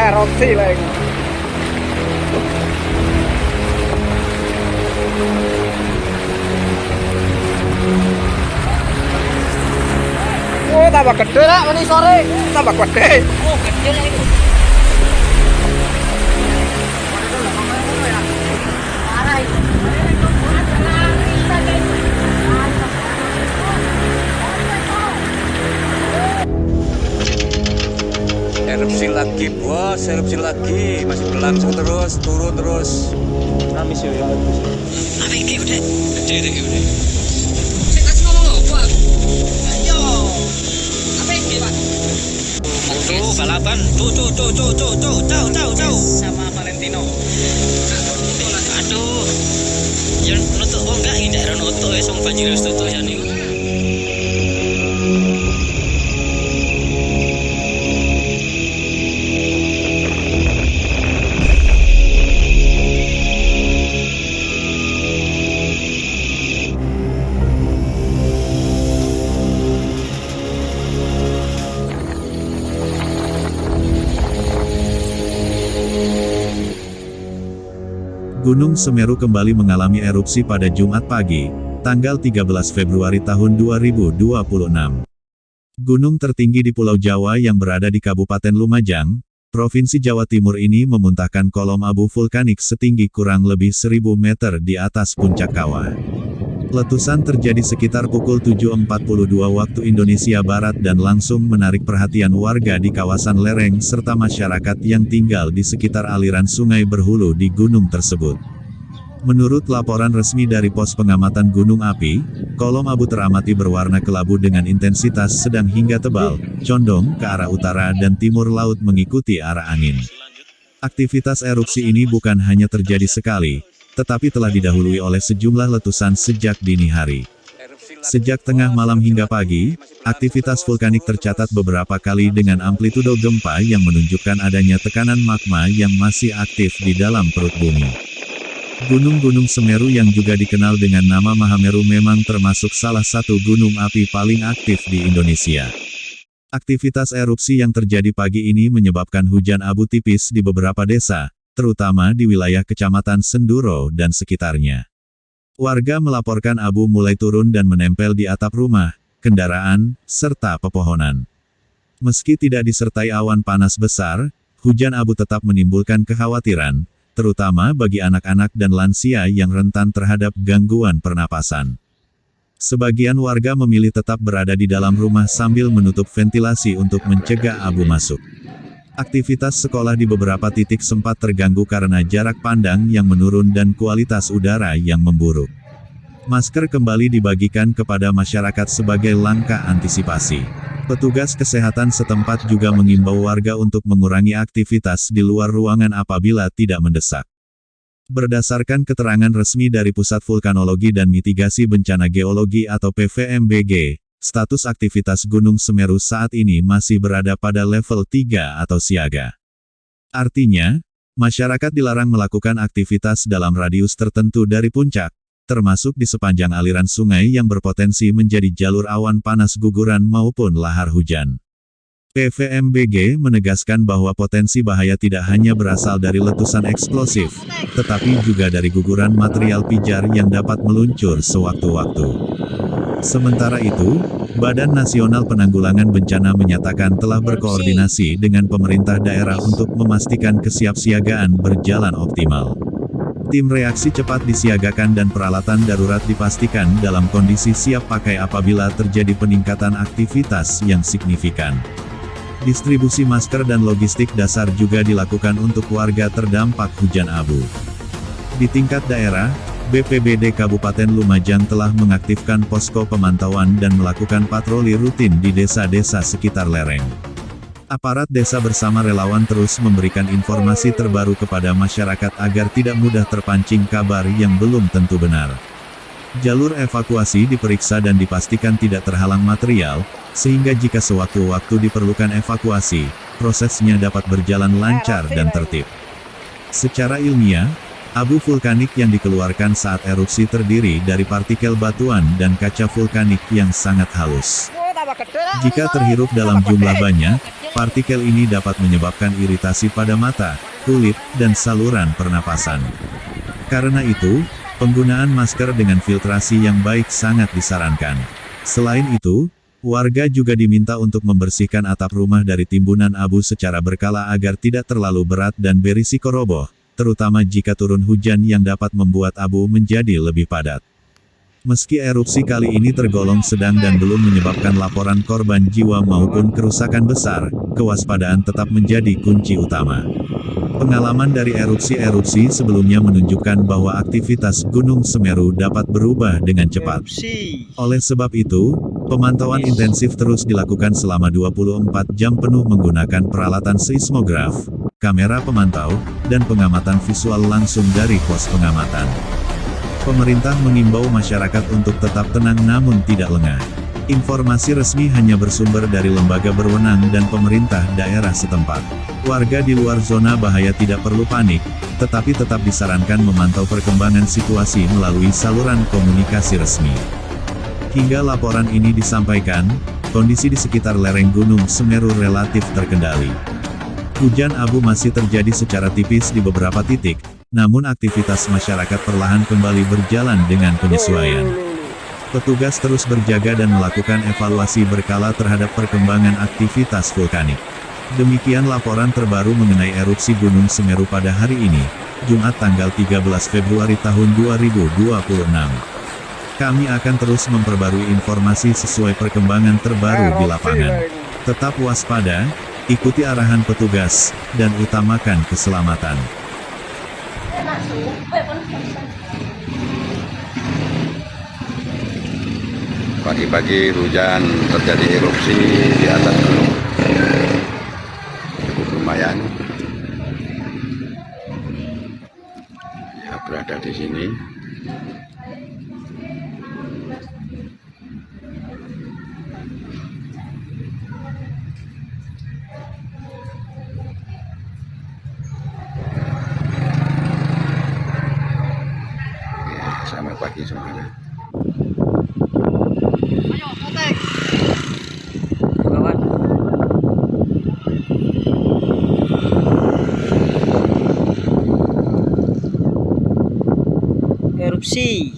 erupsi lagi. Oh, tambah gede lah ini sore. Tambah gede. Oh, kecil itu. Parah itu. Erupsi lagi bos, erupsi lagi, masih berlangsung terus, turun terus. Amis ya. Apa ini udah? Gede udah. Saya kasih ngomong apa? Ayo. Apa ini pak? Tuh balapan, tuh. Sama Valentino. Aduh. Yang nutup kok enggak ini daerah nutup ya, sama Fajirus tutup ya nih. Gunung Semeru kembali mengalami erupsi pada Jumat pagi, tanggal 13 Februari tahun 2026. Gunung tertinggi di Pulau Jawa yang berada di Kabupaten Lumajang, Provinsi Jawa Timur ini memuntahkan kolom abu vulkanik setinggi kurang lebih 1000 meter di atas puncak kawah. Letusan terjadi sekitar pukul 7.42 waktu Indonesia Barat dan langsung menarik perhatian warga di kawasan lereng serta masyarakat yang tinggal di sekitar aliran sungai berhulu di gunung tersebut. Menurut laporan resmi dari Pos Pengamatan Gunung Api, kolom abu teramati berwarna kelabu dengan intensitas sedang hingga tebal, condong ke arah utara dan timur laut mengikuti arah angin. Aktivitas erupsi ini bukan hanya terjadi sekali, tetapi telah didahului oleh sejumlah letusan sejak dini hari. Sejak tengah malam hingga pagi, aktivitas vulkanik tercatat beberapa kali dengan amplitudo gempa yang menunjukkan adanya tekanan magma yang masih aktif di dalam perut bumi. Gunung-gunung Semeru yang juga dikenal dengan nama Mahameru memang termasuk salah satu gunung api paling aktif di Indonesia. Aktivitas erupsi yang terjadi pagi ini menyebabkan hujan abu tipis di beberapa desa, terutama di wilayah Kecamatan Senduro dan sekitarnya. Warga melaporkan abu mulai turun dan menempel di atap rumah, kendaraan, serta pepohonan. Meski tidak disertai awan panas besar, hujan abu tetap menimbulkan kekhawatiran, terutama bagi anak-anak dan lansia yang rentan terhadap gangguan pernapasan. Sebagian warga memilih tetap berada di dalam rumah sambil menutup ventilasi untuk mencegah abu masuk. Aktivitas sekolah di beberapa titik sempat terganggu karena jarak pandang yang menurun dan kualitas udara yang memburuk. Masker kembali dibagikan kepada masyarakat sebagai langkah antisipasi. Petugas kesehatan setempat juga mengimbau warga untuk mengurangi aktivitas di luar ruangan apabila tidak mendesak. Berdasarkan keterangan resmi dari Pusat Vulkanologi dan Mitigasi Bencana Geologi atau PVMBG, status aktivitas Gunung Semeru saat ini masih berada pada level 3 atau siaga. Artinya, masyarakat dilarang melakukan aktivitas dalam radius tertentu dari puncak, termasuk di sepanjang aliran sungai yang berpotensi menjadi jalur awan panas guguran maupun lahar hujan. PVMBG menegaskan bahwa potensi bahaya tidak hanya berasal dari letusan eksplosif, tetapi juga dari guguran material pijar yang dapat meluncur sewaktu-waktu. Sementara itu, Badan Nasional Penanggulangan Bencana menyatakan telah berkoordinasi dengan pemerintah daerah untuk memastikan kesiapsiagaan berjalan optimal. Tim reaksi cepat disiagakan dan peralatan darurat dipastikan dalam kondisi siap pakai apabila terjadi peningkatan aktivitas yang signifikan. Distribusi masker dan logistik dasar juga dilakukan untuk warga terdampak hujan abu. Di tingkat daerah, BPBD Kabupaten Lumajang telah mengaktifkan posko pemantauan dan melakukan patroli rutin di desa-desa sekitar lereng. Aparat desa bersama relawan terus memberikan informasi terbaru kepada masyarakat agar tidak mudah terpancing kabar yang belum tentu benar. Jalur evakuasi diperiksa dan dipastikan tidak terhalang material, sehingga jika sewaktu-waktu diperlukan evakuasi, prosesnya dapat berjalan lancar dan tertib. Secara ilmiah, abu vulkanik yang dikeluarkan saat erupsi terdiri dari partikel batuan dan kaca vulkanik yang sangat halus. Jika terhirup dalam jumlah banyak, partikel ini dapat menyebabkan iritasi pada mata, kulit, dan saluran pernapasan. Karena itu, penggunaan masker dengan filtrasi yang baik sangat disarankan. Selain itu, warga juga diminta untuk membersihkan atap rumah dari timbunan abu secara berkala agar tidak terlalu berat dan berisiko roboh, terutama jika turun hujan yang dapat membuat abu menjadi lebih padat. Meski erupsi kali ini tergolong sedang dan belum menyebabkan laporan korban jiwa maupun kerusakan besar, kewaspadaan tetap menjadi kunci utama. Pengalaman dari erupsi-erupsi sebelumnya menunjukkan bahwa aktivitas Gunung Semeru dapat berubah dengan cepat. Oleh sebab itu, pemantauan intensif terus dilakukan selama 24 jam penuh menggunakan peralatan seismograf, kamera pemantau, dan pengamatan visual langsung dari pos pengamatan. Pemerintah mengimbau masyarakat untuk tetap tenang namun tidak lengah. Informasi resmi hanya bersumber dari lembaga berwenang dan pemerintah daerah setempat. Warga di luar zona bahaya tidak perlu panik, tetapi tetap disarankan memantau perkembangan situasi melalui saluran komunikasi resmi. Hingga laporan ini disampaikan, kondisi di sekitar lereng Gunung Semeru relatif terkendali. Hujan abu masih terjadi secara tipis di beberapa titik, namun aktivitas masyarakat perlahan kembali berjalan dengan penyesuaian. Petugas terus berjaga dan melakukan evaluasi berkala terhadap perkembangan aktivitas vulkanik. Demikian laporan terbaru mengenai erupsi Gunung Semeru pada hari ini, Jumat tanggal 13 Februari tahun 2026. Kami akan terus memperbarui informasi sesuai perkembangan terbaru di lapangan. Tetap waspada, ikuti arahan petugas, dan utamakan keselamatan. Pagi-pagi hujan terjadi erupsi di atas gunung. Cukup lumayan. Ya, berada di sini. Ya, selamat pagi semuanya. Erupsi